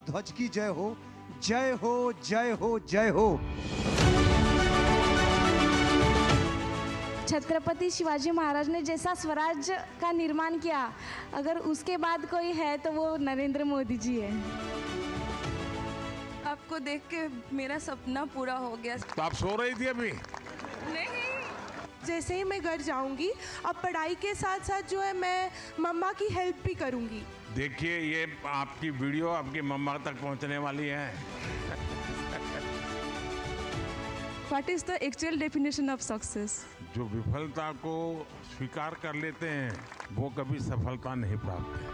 ध्वज की जय हो, जय हो, जय हो, जय हो। छत्रपति शिवाजी महाराज ने जैसा स्वराज का निर्माण किया, अगर उसके बाद कोई है तो वो नरेंद्र मोदी जी है। आपको देख के मेरा सपना पूरा हो गया। तो आप सो रही थी अभी? नहीं, जैसे ही मैं घर जाऊंगी, अब पढ़ाई के साथ साथ जो है मैं मम्मा की हेल्प भी करूंगी। देखिए, ये आपकी वीडियो आपकी मम्मा तक पहुंचने वाली है। What is the actual definition of success? जो विफलता को स्वीकार कर लेते हैं वो कभी सफलता नहीं प्राप्त है।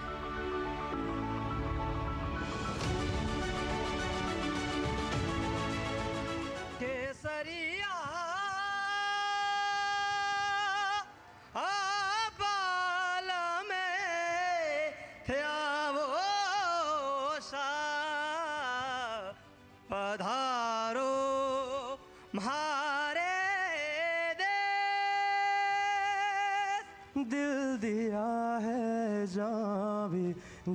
केसरिया बाल में थया वो सा पधारो म्हारे देश। दिल दिया है जान भी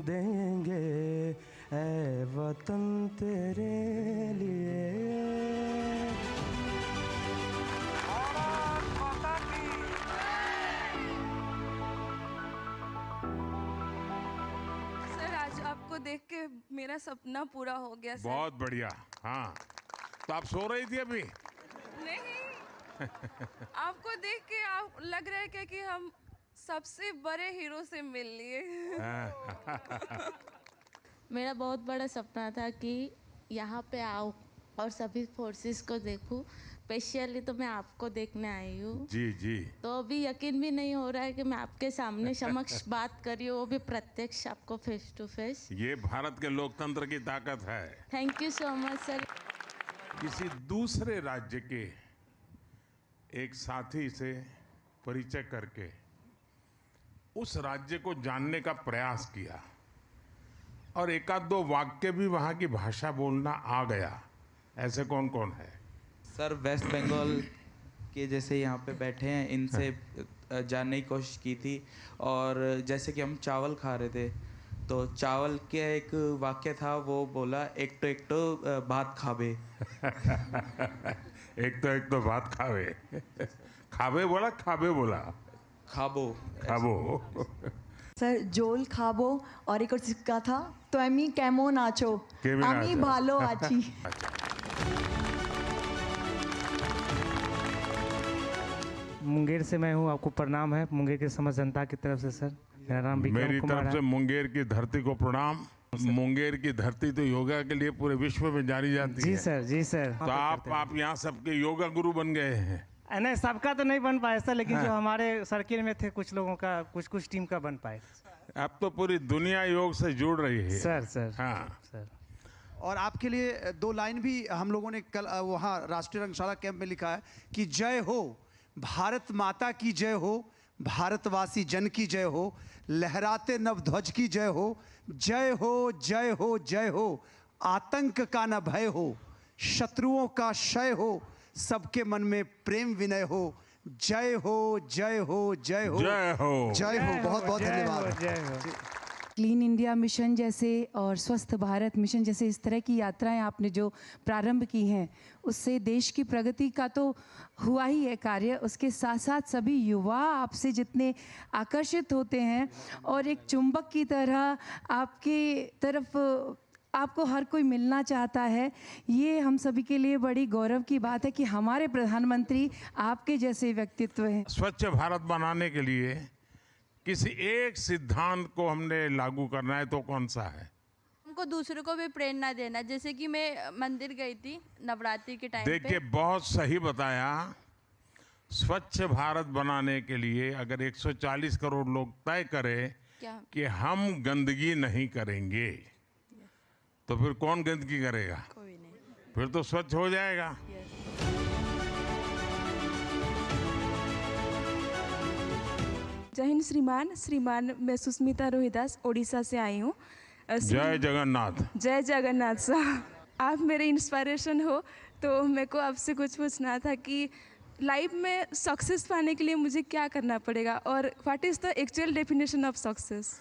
देंगे ऐ वतन तेरे लिए। सर, आज आपको देख के मेरा सपना पूरा हो गया सर। बहुत बढ़िया। हाँ, तो आप सो रही थी अभी? नहीं, आपको देख के आप लग रहा है कि हम सबसे बड़े हीरो से मिल लिए। मेरा बहुत बड़ा सपना था कि यहाँ पे आऊँ और सभी फोर्सेस को देखूं। स्पेशली तो मैं आपको देखने आई हूँ। जी जी। तो अभी यकीन भी नहीं हो रहा है कि मैं आपके सामने समक्ष बात कर रही हूँ, वो भी प्रत्यक्ष आपको फेस टू फेस। ये भारत के लोकतंत्र की ताकत है। Thank you so much sir. किसी दूसरे राज्य के एक साथी से परिचय करके उस राज्य को जानने का प्रयास किया और एक आध दो वाक्य भी वहाँ की भाषा बोलना आ गया। ऐसे कौन कौन है? सर, वेस्ट बंगाल के जैसे यहाँ पे बैठे हैं, इनसे जानने की कोशिश की थी। और जैसे कि हम चावल खा रहे थे तो चावल के एक वाक्य था, वो बोला एक तो भात खावे। एक तो भात खावे। खावे बोला, खावे बोला? खाबो। खाबो। सर, जोल खाबो और एक और सिक्का था तो एमी कैमो नाचो आमी भालो आची। मुंगेर से मैं हूँ, आपको प्रणाम है मुंगेर के समस्त जनता की तरफ से सर। मेरा नाम विक्रम मेरी कुमार तरफ से है। मुंगेर की धरती को प्रणाम। मुंगेर की धरती तो योगा के लिए पूरे विश्व में जानी जाती जी है। सर, जी सर। तो आप यहाँ सबके योगा गुरु बन गए हैं। नहीं, सबका तो नहीं बन पाया सर, लेकिन जो हमारे सर्किल में थे कुछ लोगों का, कुछ टीम का बन पाए। अब तो पूरी दुनिया योग से जुड़ रही है सर। हाँ सर। और आपके लिए दो लाइन भी हम लोगों ने कल वहाँ राष्ट्रीय रंगशाला कैंप में लिखा है कि जय हो भारत माता की जय हो, भारतवासी जन की जय हो, लहराते नव ध्वज की जय हो, जय हो, जय हो, जय हो। आतंक का न भय हो, शत्रुओं का क्षय हो, सबके मन में प्रेम विनय हो, जय हो, जय हो, जय हो, जय हो, जय हो। बहुत बहुत धन्यवाद। जय हो। क्लीन इंडिया मिशन जैसे और स्वस्थ भारत मिशन जैसे इस तरह की यात्राएं आपने जो प्रारंभ की हैं, उससे देश की प्रगति का तो हुआ ही है कार्य, उसके साथ साथ सभी युवा आपसे जितने आकर्षित होते हैं और एक चुंबक की तरह आपके तरफ आपको हर कोई मिलना चाहता है। ये हम सभी के लिए बड़ी गौरव की बात है कि हमारे प्रधानमंत्री आपके जैसे व्यक्तित्व हैं। स्वच्छ भारत बनाने के लिए किसी एक सिद्धांत को हमने लागू करना है तो कौन सा है? हमको दूसरों को भी प्रेरणा देना। जैसे कि मैं मंदिर गई थी नवरात्रि के टाइम पे। देखिए, बहुत सही बताया। स्वच्छ भारत बनाने के लिए अगर 140 करोड़ लोग तय करें कि हम गंदगी नहीं करेंगे, तो फिर कौन गंदगी करेगा? कोई नहीं। फिर तो स्वच्छ हो जाएगा। जय हिंद श्रीमान, मैं सुष्मिता रोहिदास ओडिशा से आई हूँ। जय जगन्नाथ। जय जगन्नाथ साहब, आप मेरे इंस्पिरेशन हो। तो मेरे को आपसे कुछ पूछना था कि लाइफ में सक्सेस पाने के लिए मुझे क्या करना पड़ेगा और what is the actual definition of success?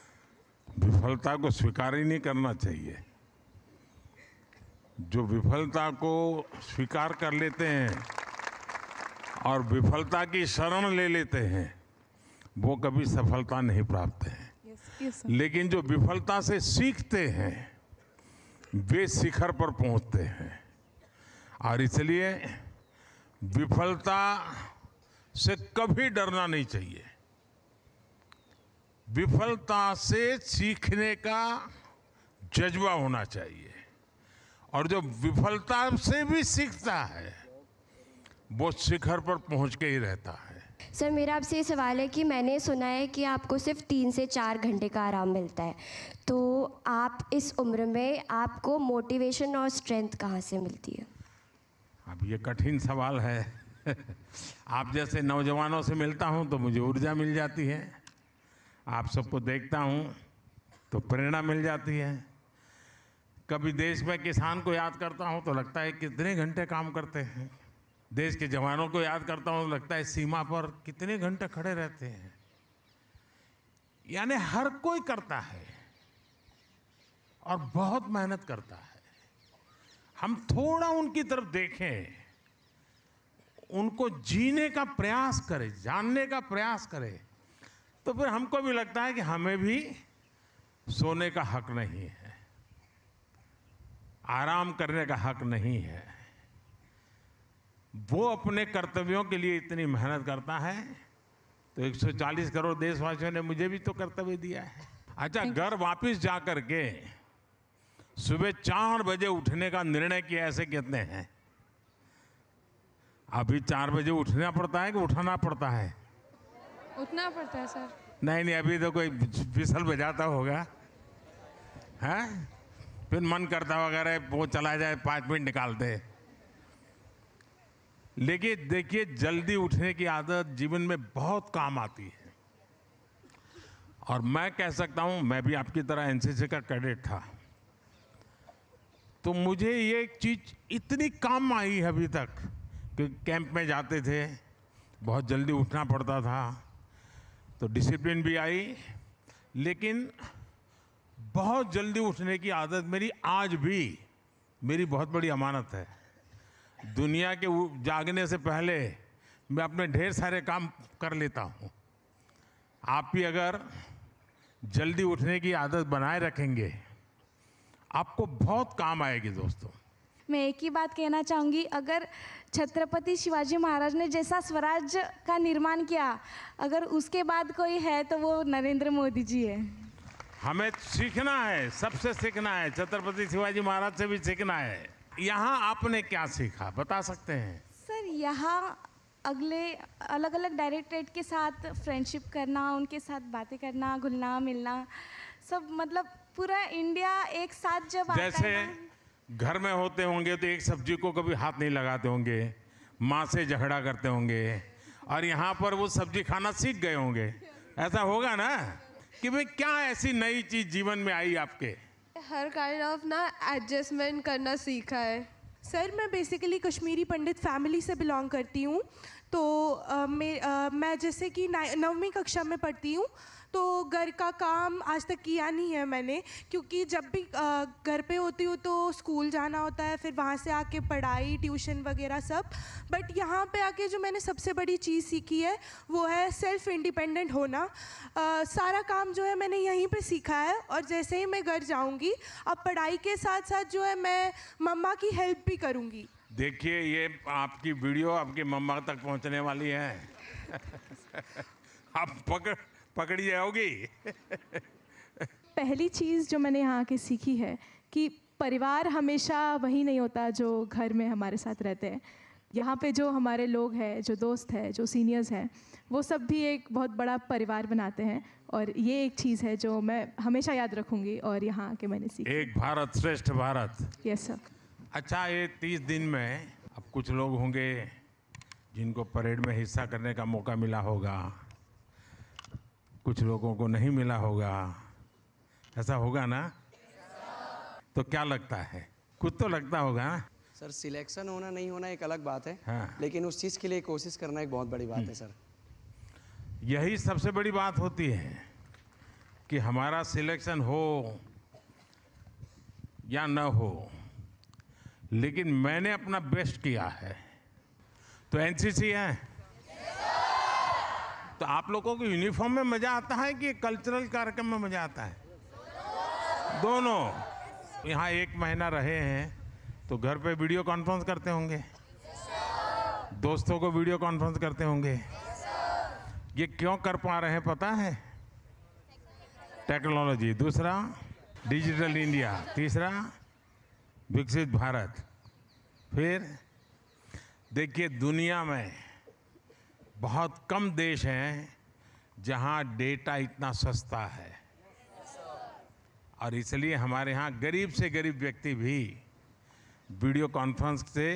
विफलता को स्वीकार ही नहीं करना चाहिए। जो विफलता को स्वीकार कर लेते हैं और विफलता की शरण ले लेते हैं वो कभी सफलता नहीं प्राप्त है। लेकिन जो विफलता से सीखते हैं वे शिखर पर पहुंचते हैं। और इसलिए विफलता से कभी डरना नहीं चाहिए। विफलता से सीखने का जज्बा होना चाहिए। और जो विफलता से भी सीखता है वो शिखर पर पहुंच के ही रहता है। सर, मेरा आपसे ये सवाल है कि मैंने सुना है कि आपको सिर्फ 3 से 4 घंटे का आराम मिलता है, तो आप इस उम्र में आपको मोटिवेशन और स्ट्रेंथ कहाँ से मिलती है? अब ये कठिन सवाल है। आप जैसे नौजवानों से मिलता हूं तो मुझे ऊर्जा मिल जाती है। आप सबको देखता हूं तो प्रेरणा मिल जाती है। कभी देश में किसान को याद करता हूं तो लगता है कितने घंटे काम करते हैं। देश के जवानों को याद करता हूं तो लगता है सीमा पर कितने घंटे खड़े रहते हैं। यानी हर कोई करता है और बहुत मेहनत करता है। हम थोड़ा उनकी तरफ देखें, उनको जीने का प्रयास करें, जानने का प्रयास करें, तो फिर हमको भी लगता है कि हमें भी सोने का हक नहीं है, आराम करने का हक नहीं है। वो अपने कर्तव्यों के लिए इतनी मेहनत करता है तो 140 करोड़ देशवासियों ने मुझे भी तो कर्तव्य दिया है। अच्छा, घर वापस जा करके सुबह 4 बजे उठने का निर्णय किया ऐसे कितने हैं? अभी 4 बजे उठना पड़ता है कि उठाना पड़ता है? उठना पड़ता है सर। नहीं, अभी तो कोई विसल बजाता होगा, हैं? फिर मन करता वगैरह वो चला जाए, 5 मिनट निकालते। लेकिन देखिए, जल्दी उठने की आदत जीवन में बहुत काम आती है। और मैं कह सकता हूं, मैं भी आपकी तरह एनसीसी का कैडेट था, तो मुझे ये एक चीज इतनी काम आई है अभी तक कि कैंप में जाते थे, बहुत जल्दी उठना पड़ता था, तो डिसिप्लिन भी आई। लेकिन बहुत जल्दी उठने की आदत मेरी आज भी मेरी बहुत बड़ी अमानत है। दुनिया के जागने से पहले मैं अपने ढेर सारे काम कर लेता हूँ। आप भी अगर जल्दी उठने की आदत बनाए रखेंगे आपको बहुत काम आएगी दोस्तों। मैं एक ही बात कहना चाहूँगी, अगर छत्रपति शिवाजी महाराज ने जैसा स्वराज्य का निर्माण किया, अगर उसके बाद कोई है तो वो नरेंद्र मोदी जी है। हमें सीखना है, सबसे सीखना है, छत्रपति शिवाजी महाराज से भी सीखना है। यहाँ आपने क्या सीखा बता सकते हैं? सर, यहाँ अगले अलग अलग डायरेक्टरेट के साथ फ्रेंडशिप करना, उनके साथ बातें करना, घुलना मिलना, सब मतलब पूरा इंडिया एक साथ जब आता है जैसे ना, घर में होते होंगे तो एक सब्जी को कभी हाथ नहीं लगाते होंगे, माँ से झगड़ा करते होंगे, और यहाँ पर वो सब्जी खाना सीख गए होंगे। ऐसा होगा ना कि भाई क्या ऐसी नई चीज जीवन में आई आपके? हर काइंड ऑफ ना एडजस्टमेंट करना सीखा है। सर, मैं बेसिकली कश्मीरी पंडित फैमिली से बिलोंग करती हूँ, तो मैं जैसे कि 9वीं कक्षा में पढ़ती हूँ, तो घर का काम आज तक किया नहीं है मैंने, क्योंकि जब भी घर पे होती हूँ तो स्कूल जाना होता है, फिर वहाँ से आके पढ़ाई, ट्यूशन वगैरह सब। बट यहाँ पे आके जो मैंने सबसे बड़ी चीज़ सीखी है वो है सेल्फ इंडिपेंडेंट होना। सारा काम जो है मैंने यहीं पे सीखा है, और जैसे ही मैं घर जाऊँगी अब पढ़ाई के साथ साथ जो है मैं मम्मा की हेल्प भी करूँगी। देखिए, ये आपकी वीडियो आपकी मम्मा तक पहुंचने वाली है। आप पकड़ी जाओगी। पहली चीज़ जो मैंने यहाँ के सीखी है कि परिवार हमेशा वही नहीं होता जो घर में हमारे साथ रहते हैं। यहाँ पे जो हमारे लोग हैं, जो दोस्त हैं, जो सीनियर्स हैं, वो सब भी एक बहुत बड़ा परिवार बनाते हैं, और ये एक चीज़ है जो मैं हमेशा याद रखूँगी और यहाँ के मैंने सीखी। एक भारत श्रेष्ठ भारत। Yes sir. अच्छा, ये 30 दिन में अब कुछ लोग होंगे जिनको परेड में हिस्सा करने का मौका मिला होगा, कुछ लोगों को नहीं मिला होगा, ऐसा होगा ना? तो क्या लगता है? कुछ तो लगता होगा ना? सर, सिलेक्शन होना नहीं होना एक अलग बात है, हाँ। लेकिन उस चीज़ के लिए कोशिश करना एक बहुत बड़ी बात है सर। यही सबसे बड़ी बात होती है कि हमारा सिलेक्शन हो या न हो, लेकिन मैंने अपना बेस्ट किया है। तो एनसीसी है, तो आप लोगों को यूनिफॉर्म में मजा आता है कि कल्चरल कार्यक्रम में मजा आता है? दोनों। यहाँ 1 महीना रहे हैं तो घर पे वीडियो कॉन्फ्रेंस करते होंगे, दोस्तों को वीडियो कॉन्फ्रेंस करते होंगे। ये क्यों कर पा रहे हैं पता है? टेक्नोलॉजी। दूसरा डिजिटल इंडिया। तीसरा विकसित भारत। फिर देखिए, दुनिया में बहुत कम देश हैं जहां डेटा इतना सस्ता है, और इसलिए हमारे यहाँ गरीब से गरीब व्यक्ति भी वीडियो कॉन्फ्रेंस से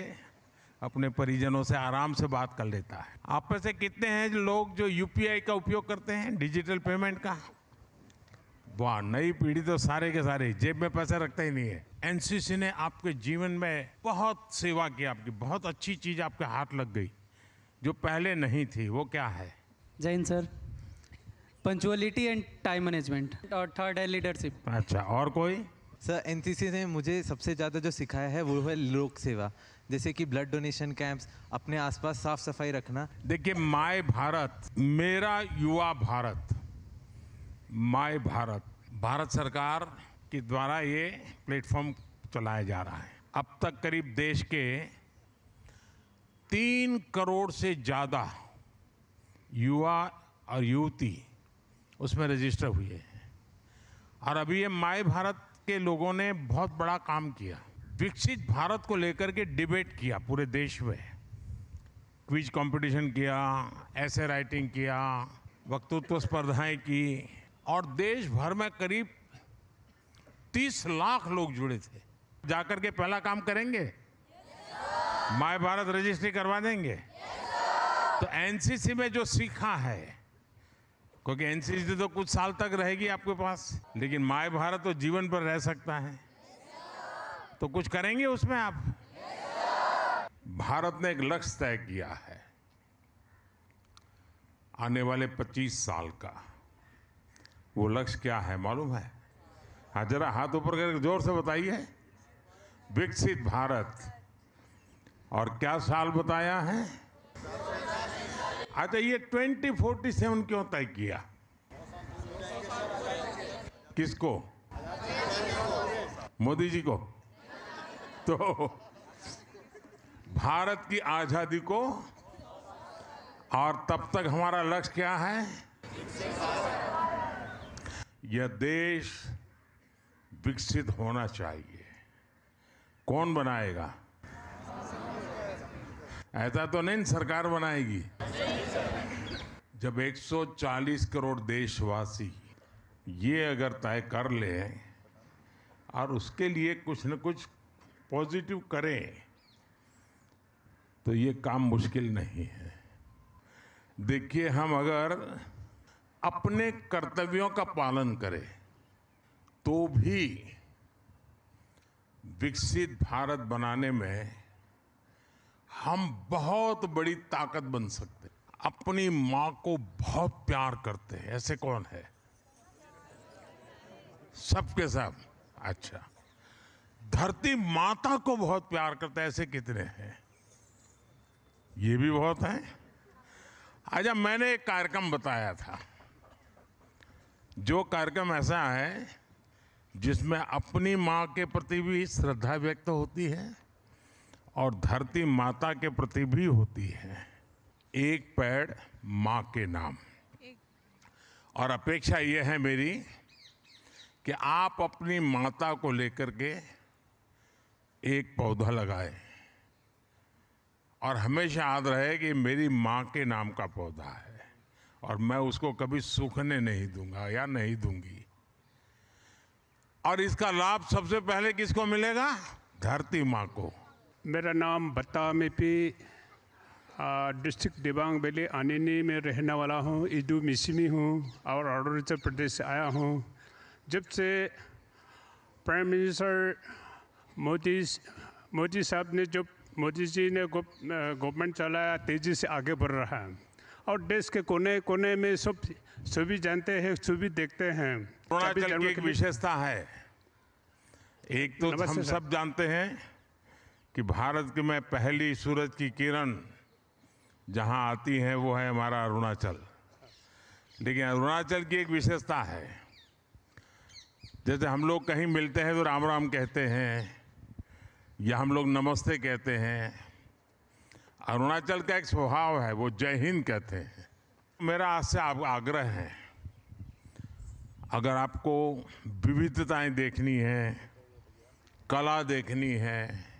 अपने परिजनों से आराम से बात कर लेता है। आप में से कितने हैं जो लोग जो यूपीआई का उपयोग करते हैं, डिजिटल पेमेंट का? वाह, नई पीढ़ी तो सारे के सारे जेब में पैसा रखते ही नहीं है। एनसीसी ने आपके जीवन में बहुत सेवा की, आपकी बहुत अच्छी चीज आपके हाथ लग गई जो पहले नहीं थी। वो क्या है? जय Hind sir. Punctuality and time management, और थर्ड है लीडरशिप। अच्छा, और कोई? सर, एनसीसी ने मुझे सबसे ज़्यादा जो सिखाया है वो है लोक सेवा, जैसे कि ब्लड डोनेशन कैंप्स, अपने आसपास साफ सफाई रखना। देखिए, माय भारत, मेरा युवा भारत, माय भारत, भारत सरकार के द्वारा ये प्लेटफॉर्म चलाया जा रहा है। अब तक करीब देश के 3 करोड़ से ज़्यादा युवा और युवती उसमें रजिस्टर हुए हैं। और अभी ये माय भारत के लोगों ने बहुत बड़ा काम किया। विकसित भारत को लेकर के डिबेट किया पूरे देश में, क्विज कंपटीशन किया, ऐसे राइटिंग किया, वक्तृत्व स्पर्धाएं की, और देश भर में करीब 30 लाख लोग जुड़े थे। जाकर के पहला काम करेंगे, माय भारत रजिस्ट्री करवा देंगे। तो एनसीसी में जो सीखा है, क्योंकि एनसीसी तो कुछ साल तक रहेगी आपके पास, लेकिन माय भारत तो जीवन भर रह सकता है। तो कुछ करेंगे उसमें आप? भारत ने एक लक्ष्य तय किया है आने वाले 25 साल का। वो लक्ष्य क्या है मालूम है? हाँ, जरा हाथ ऊपर करके जोर से बताइए। विकसित भारत। और क्या साल बताया है? अच्छा, ये 2047 क्यों तय किया? किसको? मोदी जी को? तो भारत की आजादी को, और तब तक हमारा लक्ष्य क्या है? यह देश विकसित होना चाहिए। कौन बनाएगा? ऐसा तो नहीं सरकार बनाएगी। जब 140 करोड़ देशवासी ये अगर तय कर ले और उसके लिए कुछ न कुछ पॉजिटिव करें, तो ये काम मुश्किल नहीं है। देखिए, हम अगर अपने कर्तव्यों का पालन करें तो भी विकसित भारत बनाने में हम बहुत बड़ी ताकत बन सकते हैं। अपनी माँ को बहुत प्यार करते हैं, ऐसे कौन है? सबके सब। अच्छा, धरती माता को बहुत प्यार करते हैं, ऐसे कितने हैं? ये भी बहुत हैं। अच्छा, मैंने एक कार्यक्रम बताया था, जो कार्यक्रम ऐसा है जिसमें अपनी माँ के प्रति भी श्रद्धा व्यक्त होती है और धरती माता के प्रति भी होती है। एक पेड़ माँ के नाम। और अपेक्षा ये है मेरी कि आप अपनी माता को लेकर के एक पौधा लगाएं, और हमेशा याद रहे कि मेरी माँ के नाम का पौधा है और मैं उसको कभी सूखने नहीं दूंगा या नहीं दूंगी। और इसका लाभ सबसे पहले किसको मिलेगा? धरती माँ को। मेरा नाम बत्ता मेपी, डिस्ट्रिक्ट दिबांग वैली आनिनी में रहने वाला हूँ। इडू मिसिमी हूँ और अरुणाचल प्रदेश से आया हूँ। जब से प्राइम मिनिस्टर मोदी साहब ने, जो मोदी जी ने गवर्नमेंट चलाया, तेज़ी से आगे बढ़ रहा है और देश के कोने कोने में सभी जानते हैं, सभी देखते हैं। अरुणाचल की एक विशेषता है, एक तो हम सब जानते हैं कि भारत की में पहली सूरज की किरण जहां आती है वो है हमारा अरुणाचल। लेकिन अरुणाचल की एक विशेषता है, जैसे हम लोग कहीं मिलते हैं तो राम राम कहते हैं या हम लोग नमस्ते कहते हैं, अरुणाचल का एक स्वभाव है, वो जय हिंद कहते हैं। मेरा आपसे आग्रह है, अगर आपको विविधताएं देखनी है, कला देखनी है,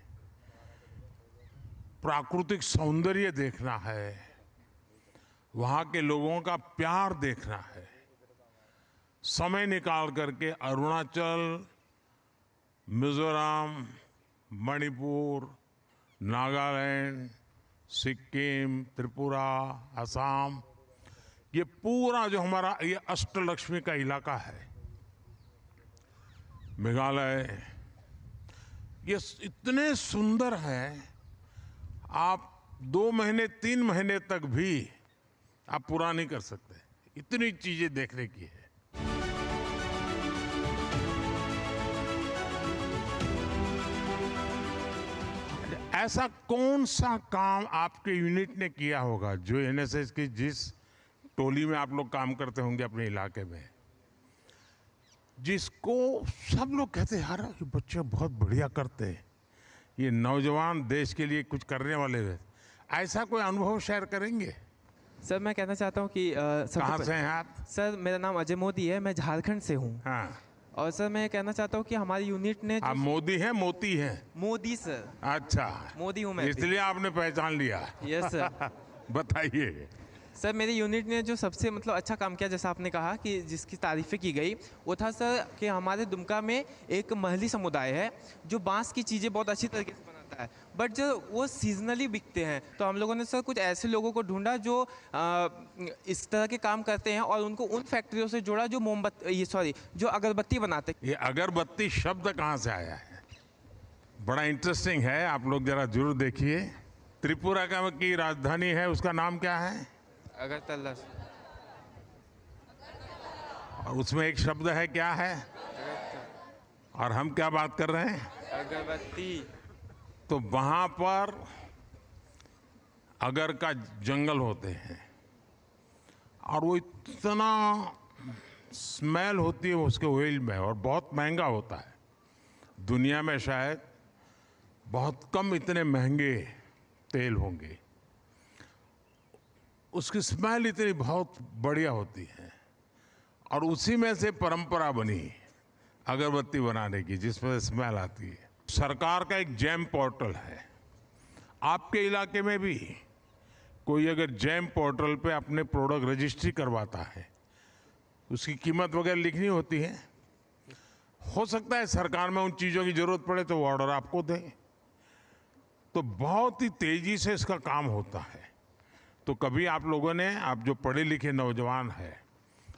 प्राकृतिक सौंदर्य देखना है, वहाँ के लोगों का प्यार देखना है, समय निकाल करके अरुणाचल, मिजोरम, मणिपुर, नागालैंड, सिक्किम, त्रिपुरा, असम, ये पूरा जो हमारा ये अष्टलक्ष्मी का इलाका है, मेघालय, ये इतने सुंदर है, आप 2 महीने 3 महीने तक भी आप पूरा नहीं कर सकते, इतनी चीजें देखने की है। ऐसा कौन सा काम आपके यूनिट ने किया होगा जो एनएसएस की जिस टोली में आप लोग काम करते होंगे अपने इलाके में, जिसको सब लोग कहते हैं यार ये बच्चे बहुत बढ़िया करते हैं, ये नौजवान देश के लिए कुछ करने वाले हैं, ऐसा कोई अनुभव शेयर करेंगे? सर मैं कहना चाहता हूँ कि कहाँ से हैं आप? सर मेरा नाम अजय मोदी है, मैं झारखंड से हूँ। हाँ। और सर मैं कहना चाहता हूँ कि हमारी यूनिट ने आप मोदी हैं मोती हैं? मोदी सर। अच्छा, मोदी हूँ मैं, इसलिए आपने पहचान लिया। Yes sir. बताइए सर। मेरी यूनिट ने जो सबसे मतलब अच्छा काम किया, जैसा आपने कहा कि जिसकी तारीफ़ें की गई, वो था सर कि हमारे दुमका में एक महली समुदाय है जो बांस की चीज़ें बहुत अच्छी तरीके से बनाता है, बट जो वो सीजनली बिकते हैं। तो हम लोगों ने सर कुछ ऐसे लोगों को ढूंढा जो इस तरह के काम करते हैं और उनको उन फैक्ट्रियों से जोड़ा जो जो अगरबत्ती बनाते हैं। ये अगरबत्ती शब्द कहाँ से आया है? बड़ा इंटरेस्टिंग है, आप लोग जरा जरूर देखिए। त्रिपुरा का की राजधानी है, उसका नाम क्या है? अगरतला। और उसमें एक शब्द है, क्या है? और हम क्या बात कर रहे हैं? अगरबत्ती। तो वहां पर अगर का जंगल होते हैं और वो इतना स्मेल होती है उसके ऑयल में, और बहुत महंगा होता है। दुनिया में शायद बहुत कम इतने महंगे तेल होंगे, उसकी स्मेल इतनी बहुत बढ़िया होती है, और उसी में से परंपरा बनी अगरबत्ती बनाने की, जिसमें स्मेल आती है। सरकार का एक जैम पोर्टल है, आपके इलाके में भी कोई अगर जैम पोर्टल पे अपने प्रोडक्ट रजिस्ट्री करवाता है, उसकी कीमत वगैरह लिखनी होती है। हो सकता है सरकार में उन चीज़ों की ज़रूरत पड़े तो वो ऑर्डर आपको दे, तो बहुत ही तेज़ी से इसका काम होता है। तो कभी आप लोगों ने, आप जो पढ़े लिखे नौजवान हैं,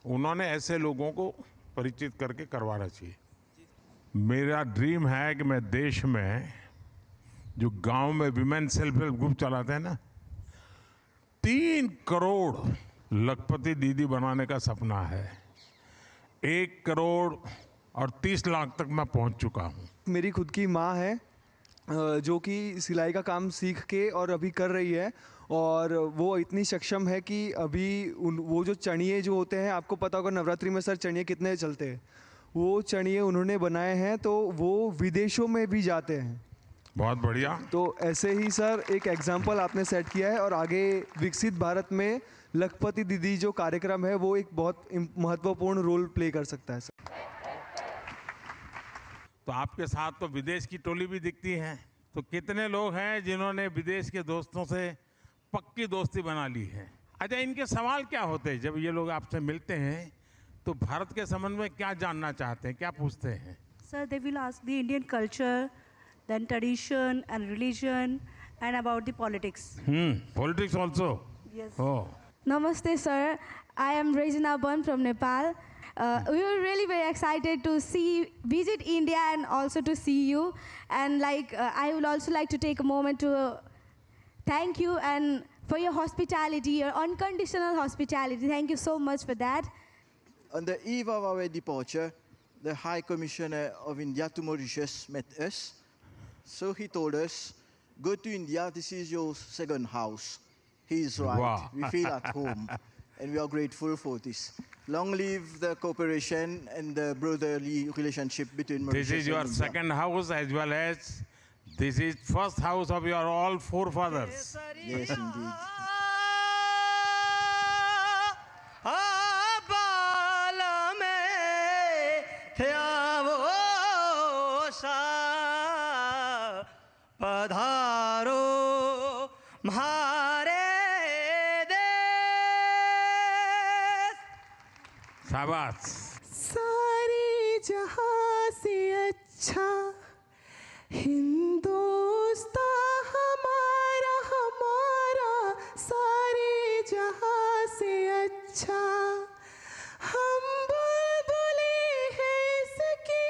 उन्होंने ऐसे लोगों को परिचित करके करवाना चाहिए। मेरा ड्रीम है कि मैं देश में जो गांव में विमेन सेल्फ हेल्प ग्रुप चलाते हैं ना, 3 करोड़ लखपति दीदी बनाने का सपना है। 1 करोड़ और 30 लाख तक मैं पहुंच चुका हूं। मेरी खुद की माँ है जो कि सिलाई का काम सीख के और अभी कर रही है, और वो इतनी सक्षम है कि अभी वो जो चणिए जो होते हैं, आपको पता होगा नवरात्रि में सर चणिए कितने चलते हैं, वो चणिए उन्होंने बनाए हैं, तो वो विदेशों में भी जाते हैं। बहुत बढ़िया। तो ऐसे ही सर एक एग्जाम्पल आपने सेट किया है, और आगे विकसित भारत में लखपति दीदी जो कार्यक्रम है वो एक बहुत महत्वपूर्ण रोल प्ले कर सकता है सर। तो आपके साथ तो विदेश की टोली भी दिखती है, तो कितने लोग हैं जिन्होंने विदेश के दोस्तों से पक्की दोस्ती बना ली है? अच्छा, इनके सवाल क्या होते हैं जब ये लोग आपसे मिलते हैं? तो भारत के संबंध में क्या जानना चाहते हैं, क्या पूछते हैं? Sir, they will ask the Indian culture, then tradition and religion, and about the politics. Politics also? Yes. Oh. Namaste, sir. I am Regina Ban from Nepal. We were really very excited to visit India and also to see you. And I would also like to take a moment to thank you and for your hospitality, your unconditional hospitality. Thank you so much for that. On the eve of our departure, the High Commissioner of India to Mauritius met us. So he told us go to India. This is your second house. He's right. Wow. We feel at home, and we are grateful for this. Long live the cooperation and the brotherly relationship between Mauritius This is your and India. second house as well as this is first house of your all forefathers. Yes, indeed. पधारो म्हारे देश। शाबाश। सारे जहां से अच्छा हिंदुस्तान हमारा हमारा, सारे जहां से अच्छा हम बुलबुले हैं इसकी,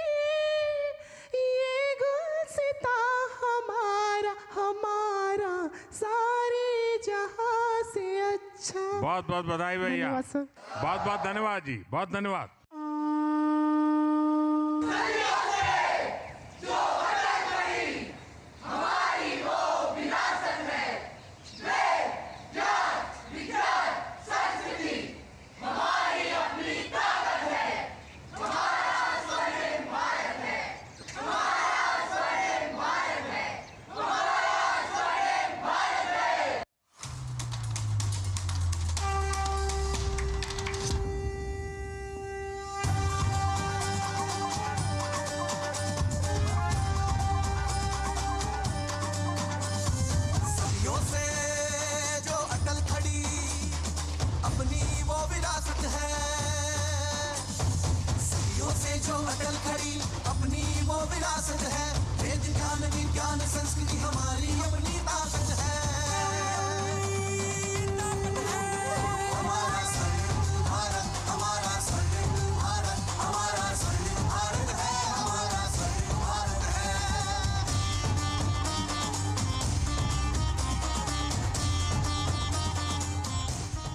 ये गुलसिता हमारा हमारा, सारे जहां से अच्छा। बहुत बहुत बधाई भैया। धन्यवाद सर। बहुत बहुत धन्यवाद जी, बहुत धन्यवाद।